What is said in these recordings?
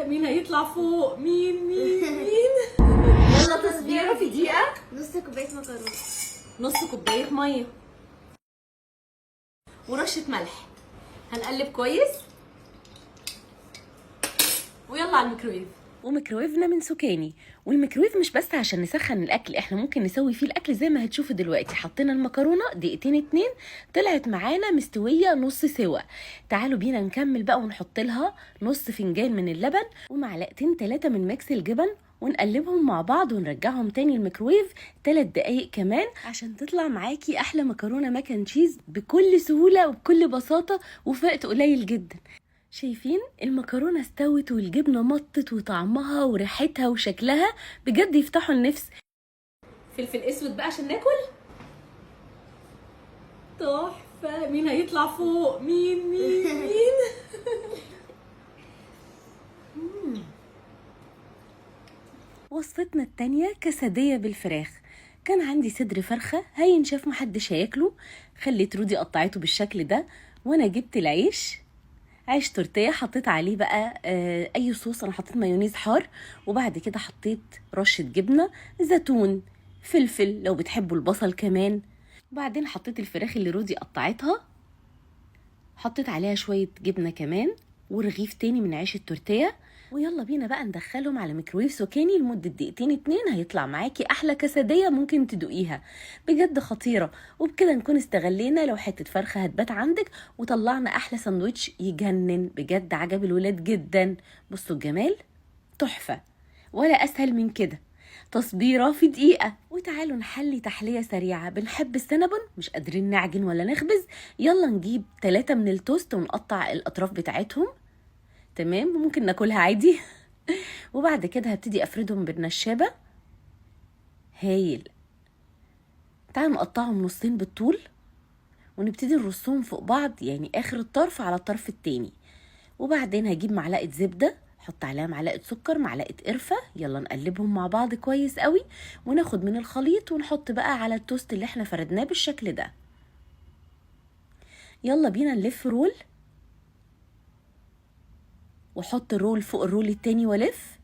مين هيطلع فوق؟ مين؟ يلا تصبيره في دقيقة. نص كوباية مكرونة، نص كوباية مية، ورشة ملح. هنقلب كويس ويلا على الميكرويف. وميكرويفنا من سكاني، والميكرويف مش بس عشان نسخن الاكل، احنا ممكن نسوي فيه الاكل زي ما هتشوفوا دلوقتي. حطينا المكرونه دقيقتين 2 طلعت معانا مستويه نص سوا. تعالوا بينا نكمل بقى ونحط لها نص فنجان من اللبن ومعلقتين 3 من ميكس الجبن، ونقلبهم مع بعض ونرجعهم تاني الميكرويف 3 دقايق كمان عشان تطلع معاكي احلى مكرونه ماكن تشيز بكل سهوله وبكل بساطه وفي وقت قليل جدا. شايفين المكرونه استوت والجبنه مطت وطعمها وريحتها وشكلها بجد يفتحوا النفس. فلفل اسود بقى عشان ناكل. تحفه. مين هيطلع فوق؟ مين؟ وصفتنا التانية كسدية بالفراخ. كان عندي صدر فرخة هينشف محدش هياكله، خليت رودي قطعته بالشكل ده، وانا جبت العيش، عيش تورتيه، حطيت عليه بقى اي صوص. انا حطيت مايونيز حار، وبعد كده حطيت رشة جبنة، زيتون، فلفل لو بتحبوا البصل كمان. وبعدين حطيت الفراخ اللي رودي قطعتها، حطيت عليها شوية جبنة كمان ورغيف تاني من عيش التورتيه. ويلا بينا بقى ندخلهم على ميكرويف سكاني لمدة دقيقتين 2. هيطلع معاكي احلى كسدية ممكن تدوقيها، بجد خطيرة. وبكده نكون استغلينا لو حتة فرخة هتبات عندك وطلعنا احلى ساندويتش يجنن، بجد عجب الولاد جدا. بصوا الجمال، تحفة، ولا اسهل من كده. تصبيرة في دقيقة. وتعالوا نحلي تحلية سريعة. بنحب السينابون، مش قادرين نعجن ولا نخبز، يلا نجيب 3 من التوست ونقطع الاطراف بتاعتهم، تمام، ممكن ناكلها عادي. وبعد كده هبتدي افردهم بالنشابه. هايل. تعالوا نقطعهم نصين بالطول ونبتدي نرصهم فوق بعض، يعني اخر الطرف على الطرف التاني. وبعدين هجيب معلقه زبده، حط عليها معلقه سكر، معلقه قرفه، يلا نقلبهم مع بعض كويس قوي، وناخد من الخليط ونحط بقى على التوست اللي احنا فردناه بالشكل ده. يلا بينا نلف رول، وحط الرول فوق الرول التاني والف.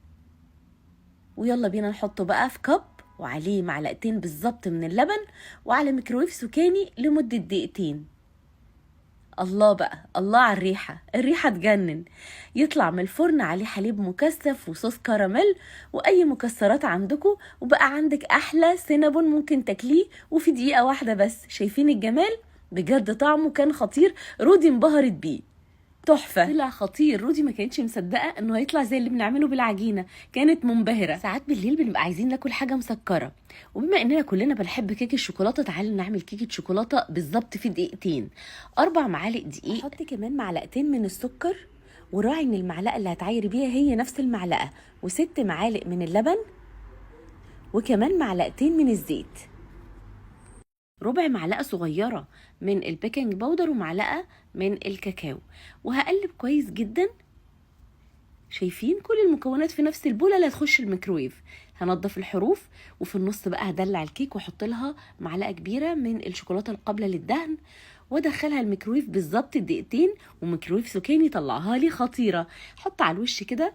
ويلا بينا نحطه بقى في كب وعليه معلقتين بالظبط من اللبن، وعلى ميكرويف سكاني لمدة دقيقتين. الله بقى، الله على الريحة تجنن. يطلع من الفرن عليه حليب مكثف وصوص كراميل واي مكسرات عندكم، وبقى عندك احلى سينابون ممكن تاكليه وفي دقيقة واحدة بس. شايفين الجمال؟ بجد طعمه كان خطير، رودي انبهرت بيه، تحفه، طلع خطير. رودي ما كانتش مصدقه انه هيطلع زي اللي بنعمله بالعجينه، كانت منبهره. ساعات بالليل بنبقى عايزين ناكل حاجه مسكره، وبما اننا كلنا بنحب كيك الشوكولاته، تعالوا نعمل كيكه شوكولاته بالظبط في دقيقتين. 4 معالق دقيق، حط كمان معلقتين من السكر، وراعي ان المعلقه اللي هتعايري بيها هي نفس المعلقه، و6 معالق من اللبن، وكمان معلقتين من الزيت، ربع معلقه صغيره من البيكنج باودر، ومعلقه من الكاكاو. وهقلب كويس جدا. شايفين كل المكونات في نفس البوله اللي هتخش الميكرويف. هنضف الحروف، وفي النص بقى هدلع الكيك واحط لها معلقه كبيره من الشوكولاته القابله للدهن، وادخلها الميكرويف بالظبط دقيقتين. وميكرويف سكاني طلعها لي خطيره. حط على الوش كده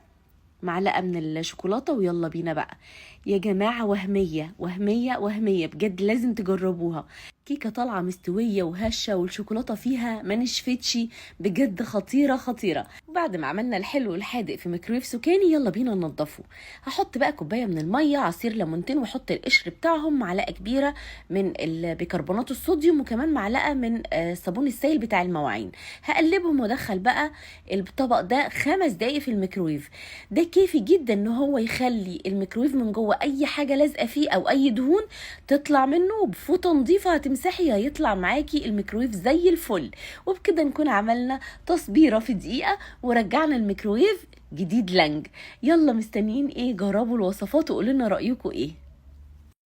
معلقه من الشوكولاته، ويلا بينا بقى يا جماعه. وهميه وهميه وهميه، بجد لازم تجربوها. كيكه طالعه مستويه وهشه والشوكولاته فيها ما نشفتش، بجد خطيره خطيره. وبعد ما عملنا الحلو والحادق في ميكرويف سكاني، يلا بينا ننضفه. هحط بقى كوبايه من الميه، عصير ليمونتين، واحط القشر بتاعهم، معلقه كبيره من بيكربونات الصوديوم، وكمان معلقه من الصابون السائل بتاع المواعين. هقلبهم وادخل بقى الطبق ده 5 دقايق في الميكرويف. ده كيفي جدا ان هو يخلي الميكرويف من جوه اي حاجه لازقه فيه او اي دهون تطلع منه، وبفوطه نظيفه هتمسحي هيطلع معاكي الميكرويف زي الفل. وبكده نكون عملنا تصبيره في دقيقه ورجعنا الميكرويف جديد لانج. يلا مستنيين ايه؟ جربوا الوصفات وقولوا لنا رايكم ايه.